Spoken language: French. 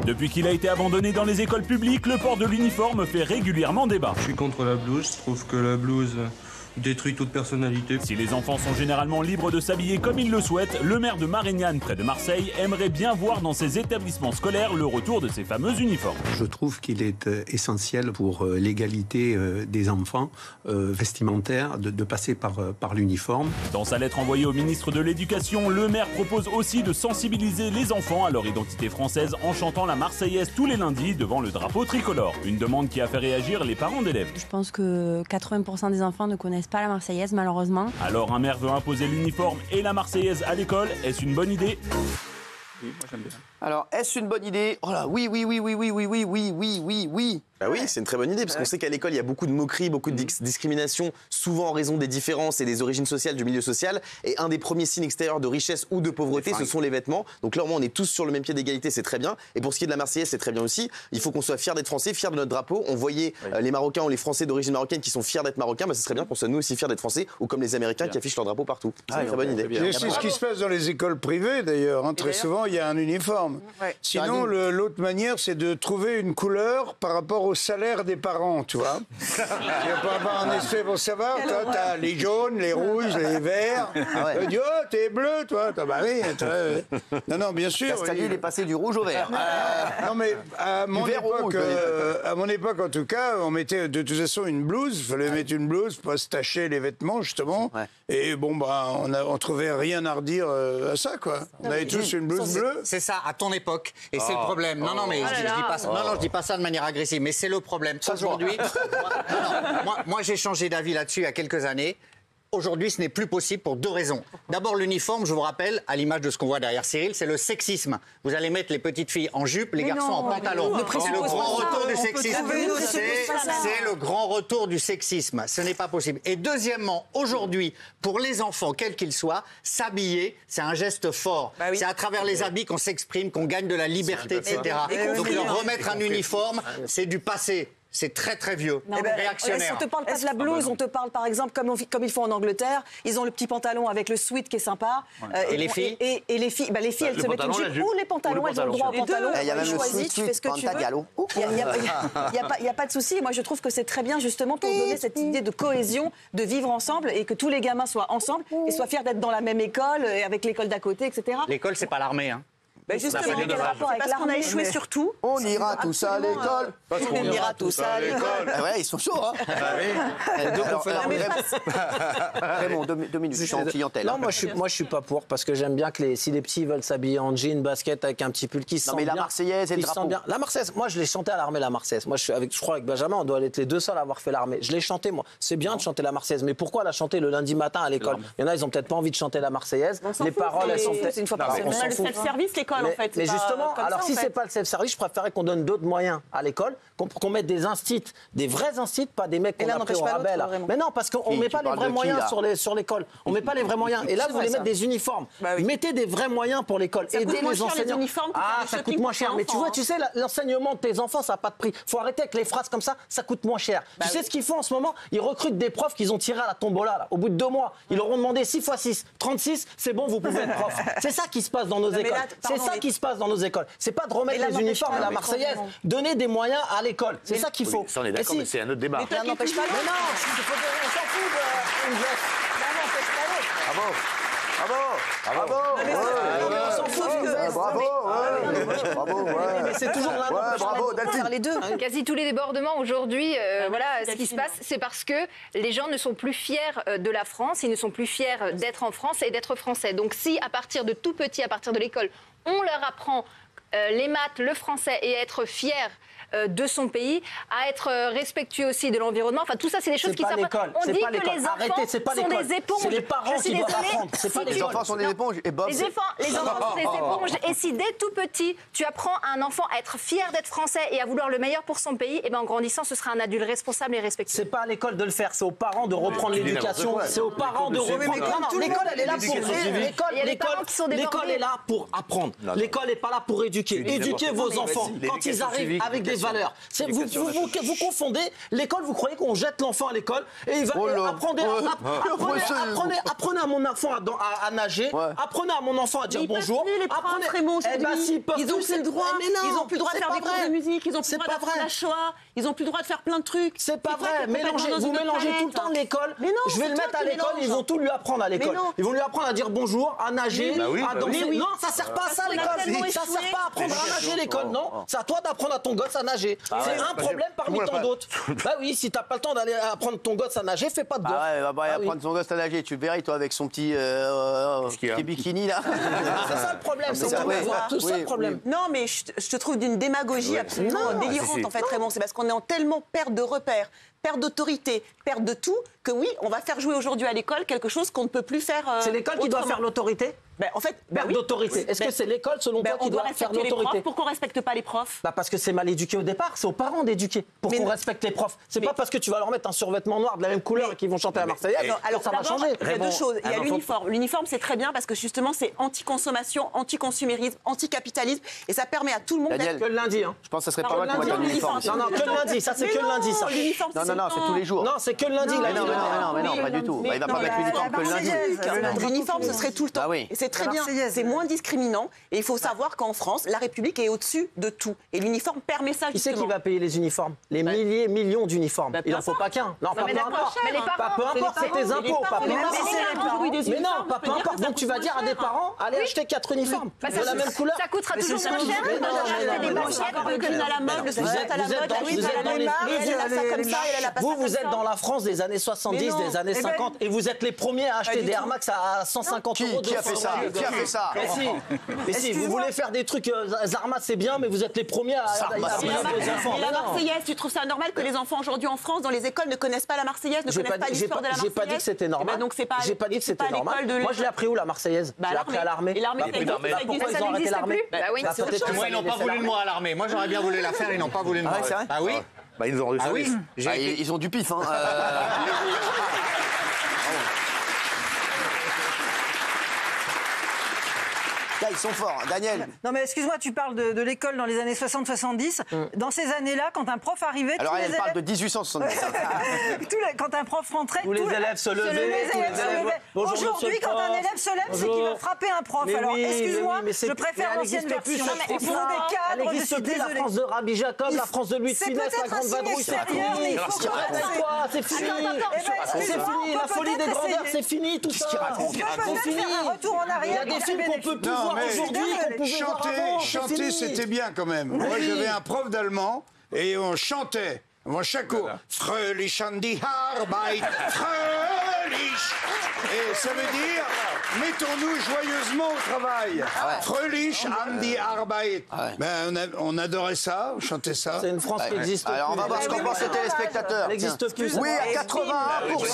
Depuis qu'il a été abandonné dans les écoles publiques, le port de l'uniforme fait régulièrement débat. Je suis contre la blouse, je trouve que la blouse détruit toute personnalité. Si les enfants sont généralement libres de s'habiller comme ils le souhaitent, le maire de Marignane, près de Marseille, aimerait bien voir dans ses établissements scolaires le retour de ces fameux uniformes. Je trouve qu'il est essentiel pour l'égalité des enfants vestimentaires de passer par l'uniforme. Dans sa lettre envoyée au ministre de l'Éducation, le maire propose aussi de sensibiliser les enfants à leur identité française en chantant la Marseillaise tous les lundis devant le drapeau tricolore. Une demande qui a fait réagir les parents d'élèves. Je pense que 80% des enfants ne connaissent pas la Marseillaise, malheureusement. Alors un maire veut imposer l'uniforme et la Marseillaise à l'école, est-ce une bonne idée ? Oui, moi j'aime bien. Alors, est-ce une bonne idée? Oh là, oui. Bah oui, c'est une très bonne idée, parce qu'on sait qu'à l'école, il y a beaucoup de moqueries, beaucoup de discrimination, souvent en raison des différences et des origines sociales du milieu social. Et un des premiers signes extérieurs de richesse ou de pauvreté, ce sont les vêtements. Donc là, au moins, on est tous sur le même pied d'égalité, c'est très bien. Et pour ce qui est de la Marseillaise, c'est très bien aussi. Il faut qu'on soit fiers d'être français, fiers de notre drapeau. On voyait les Marocains ou les Français d'origine marocaine qui sont fiers d'être Marocains. Bah, ce serait bien qu'on soit nous aussi fiers d'être Français, ou comme les Américains qui affichent leur drapeau partout. C'est une très bonne idée. C'est ce qui se passe dans les écoles privées, d'ailleurs. Hein. Très souvent, il y a un uniforme. Sinon, l'autre manière, c'est de trouver une couleur par rapport au salaire des parents, tu vois. Il n'y a pas avoir un effet pour savoir. Toi, t'as les jaunes, les rouges, les verts. Tu dis, oh, t'es bleu, toi. Bah oui. Non, bien sûr. Castagneux, il est passé du rouge au vert. Non, mais à mon époque, en tout cas, on mettait de toute façon une blouse. Il fallait mettre une blouse pour pas se tacher les vêtements, justement. Et bon, bah, on trouvait rien à redire à ça, quoi. On avait tous une blouse bleue. C'est ça, à ton époque. Et c'est le problème. Non, mais je dis pas ça de manière agressive, mais c'est le problème. Aujourd'hui, moi j'ai changé d'avis là-dessus il y a quelques années. Aujourd'hui, ce n'est plus possible pour deux raisons. D'abord, l'uniforme, je vous rappelle, à l'image de ce qu'on voit derrière Cyril, c'est le sexisme. Vous allez mettre les petites filles en jupe, les garçons en pantalon. C'est le grand retour du sexisme. C'est le grand retour du sexisme. Ce n'est pas possible. Et deuxièmement, aujourd'hui, pour les enfants, quels qu'ils soient, s'habiller, c'est un geste fort. C'est à travers les habits qu'on s'exprime, qu'on gagne de la liberté, etc. Donc leur remettre un uniforme, c'est du passé. C'est très très vieux, réactionnaire. On te parle pas de la blouse, on te parle par exemple comme ils font en Angleterre. Ils ont le petit pantalon avec le sweat qui est sympa. Et les filles et les filles, elles se mettent une jupe ou les pantalons, elles ont le droit au pantalon. Il y a même le sweat, tu fais ce que tu veux. Il n'y a pas de souci. Moi je trouve que c'est très bien justement pour donner cette idée de cohésion, de vivre ensemble et que tous les gamins soient ensemble et soient fiers d'être dans la même école avec l'école d'à côté, etc. L'école, c'est pas l'armée, hein. Justement, quel rapport avec l'armée? On a échoué sur tout. On ira tous à l'école. On ira tous à l'école. Ouais, ils sont chauds, hein. Raymond, 2 minutes, je suis en clientèle. Non, moi je suis pas pour, parce que j'aime bien que si les petits veulent s'habiller en jean, basket, avec un petit pull qui se sent bien. Non, mais la Marseillaise et le drapeau. La Marseillaise, moi je l'ai chanté à l'armée, la Marseillaise. Moi je crois avec Benjamin, on doit être les deux seuls à avoir fait l'armée. Je l'ai chanté, moi. C'est bien de chanter la Marseillaise, mais pourquoi la chanter le lundi matin à l'école? Il y en a, ils ont peut-être pas envie de chanter la Marseillaise. Les paroles, elles sont peut-être une fois par semaine. On a le self-service, l'école, en fait. Mais justement, alors si c'est pas le self-service, je préférerais qu'on donne d'autres moyens à l'école, qu'on mette des instits, des vrais instits, pas des mecs qu'on a pris au rabais. Mais non, parce qu'on met pas les vrais moyens sur l'école. On met pas les vrais moyens. Et là, vous voulez mettre des uniformes. Mettez des vrais moyens pour l'école. Aidez les enseignants. Ah, ça coûte moins cher. Mais tu sais, l'enseignement de tes enfants, ça n'a pas de prix. Faut arrêter avec les phrases comme ça coûte moins cher. Tu sais ce qu'ils font en ce moment? Ils recrutent des profs qu'ils ont tirés à la tombola. Au bout de 2 mois, ils leur ont demandé 6 x 6, 36, c'est bon, vous pouvez être prof. C'est ça qui se passe dans nos écoles. C'est ça qui se passe dans nos écoles. C'est pas de remettre les uniformes à la Marseillaise, donner des moyens à l'école. C'est ça qu'il faut. Ça, on est d'accord, mais c'est un autre débat. Mais ça n'empêche pas. Mais non, on s'en fout de une geste. Bravo. Mais c'est toujours là. Bravo, Delphine. Les deux. Quasi tous les débordements aujourd'hui, ce qui se passe, c'est parce que les gens ne sont plus fiers de la France, ils ne sont plus fiers d'être en France et d'être français. Donc si à partir de tout petit, à partir de l'école, on leur apprend les maths, le français et à être fiers de son pays, à être respectueux aussi de l'environnement. Enfin, tout ça, c'est des choses qui s'apprennent. On dit que les enfants sont des éponges. C'est les parents qui doivent apprendre. Les enfants sont des éponges. Et Bob, les enfants sont des éponges. Et si dès tout petit, tu apprends à un enfant à être fier d'être français et à vouloir le meilleur pour son pays, et ben en grandissant, ce sera un adulte responsable et respectueux. C'est pas à l'école de le faire, c'est aux parents de reprendre l'éducation. C'est aux parents de reprendre. L'école, elle est là pour. L'école est là pour apprendre. L'école n'est pas là pour éduquer. éduquer. Éduquez vos enfants quand ils arrivent avec des valeurs. Vous confondez l'école, vous croyez qu'on jette l'enfant à l'école et il va apprenez à mon enfant à nager, apprenez à mon enfant à dire bonjour. Ils ont plus le droit. Ils ont plus le droit de faire des cours de musique. Ils ont plus le droit de faire la Shoah. Ils ont plus le droit de faire plein de trucs. C'est pas vrai. Vous mélangez tout le temps l'école. Je vais le mettre à l'école. Ils vont tout lui apprendre à l'école. Ils vont lui apprendre à dire bonjour, à nager, à danser. Non, ça sert pas à ça l'école. Ça sert pas à apprendre à nager l'école. Non, c'est à toi d'apprendre à ton gosse à nager. C'est un problème parmi tant d'autres. Bah oui, si t'as pas le temps d'aller apprendre ton gosse à nager, fais pas de gosse. Apprendre son gosse à nager. Tu le verrais toi avec son petit bikini là. C'est ça le problème. C'est tout ça le problème. Non, mais je te trouve d'une démagogie absolument délirante en fait, Raymond. C'est parce qu'on est en tellement perte de repères, perte d'autorité, perte de tout, que oui, on va faire jouer aujourd'hui à l'école quelque chose qu'on ne peut plus faire. C'est l'école qui doit faire l'autorité. En fait, perte d'autorité. Est-ce que c'est l'école, selon toi, qui doit faire l'autorité? Pourquoi on ne respecte pas les profs? Parce que c'est mal éduqué au départ. C'est aux parents d'éduquer pour qu'on respecte les profs. C'est pas parce que tu vas leur mettre un survêtement noir de la même couleur et qu'ils vont chanter la Marseillaise que ça va changer. Il y a deux choses. Il y a l'uniforme. L'uniforme, c'est très bien parce que justement, c'est anti-consommation, anti-consumérisme, anti-capitalisme et ça permet à tout le monde d'être. Que le lundi. Je pense que ça serait pas mal qu'on mette l'uniforme. Non, que le lundi. Ça, c'est que le lundi, ça. Non, c'est tous les jours. Non, c'est que le lundi. Non, pas du tout. Il va pas mettre l'uniforme que le lundi. L'uniforme, ce serait tout le temps. Et c'est très bien. C'est moins discriminant. Et il faut savoir qu'en France, la République est au-dessus de tout. Et l'uniforme permet ça, justement. Qui c'est qui va payer les uniformes? Les millions d'uniformes. Il n'en faut pas qu'un. Non, pas peu importe. Pas peu importe, c'est tes impôts. Pas peu importe. Mais non, pas peu importe. Donc tu vas dire à des parents, allez acheter 4 uniformes de la même couleur. Ça coûtera toujours moins cher que des baskets à la mode, le à la mode. Vous êtes dans la France des années 70, des années 50 et vous êtes les premiers à acheter des Air Max à 150 €. Qui a fait ça? Qui a fait ça? Mais si, vous voulez faire des trucs Zarma, c'est bien, mais vous êtes les premiers à payer vos enfants. Mais la Marseillaise, tu trouves ça normal que les enfants aujourd'hui en France, dans les écoles, ne connaissent pas la Marseillaise, ne connaissent pas l'histoire de la Marseillaise? J'ai pas dit que c'était normal. J'ai pas dit que c'était normal. Moi, je l'ai appris où la Marseillaise? Je l'ai appris à l'armée. Et l'armée, pourquoi ils ont arrêté l'armée? Moi, ils n'ont pas voulu de moi à l'armée. Moi, j'aurais bien voulu la faire, ils n'ont pas voulu de moi. Ah oui? Ils nous ont refusé. Ils ont du pif, hein. Là, ils sont forts, Daniel. Non mais excuse-moi, tu parles de l'école dans les années 60-70. Dans ces années-là, quand un prof arrivait... Alors elle parle de 1870. Quand un prof rentrait... Tous les élèves se levaient. Aujourd'hui, quand un élève se lève, c'est qu'il va frapper un prof. Alors excuse-moi, je préfère l'ancienne version. Pour des cadres, je suis désolée. La France de Rabbi Jacob, la France de Louis de Funès, la grande vadrouille, c'est fini. C'est fini. C'est fini. La folie des grandeurs, c'est fini tout ça. C'est fini. Il y a des films qu'on peut plus voir aujourd'hui, qu'on pouvait voir avant. Chanter, c'était bien quand même. Moi, j'avais un prof d'allemand et on chantait. Avant chaque cours, Fröhlich an die Arbeit, Fröhlich. Et ça veut dire, mettons-nous joyeusement au travail. Fröhlich an die Arbeit. Ben, on adorait ça, on chantait ça. C'est une France qui existe. Alors, on va voir ce qu'en pensent les téléspectateurs. Elle n'existe plus. Oui, à 81%. Oui.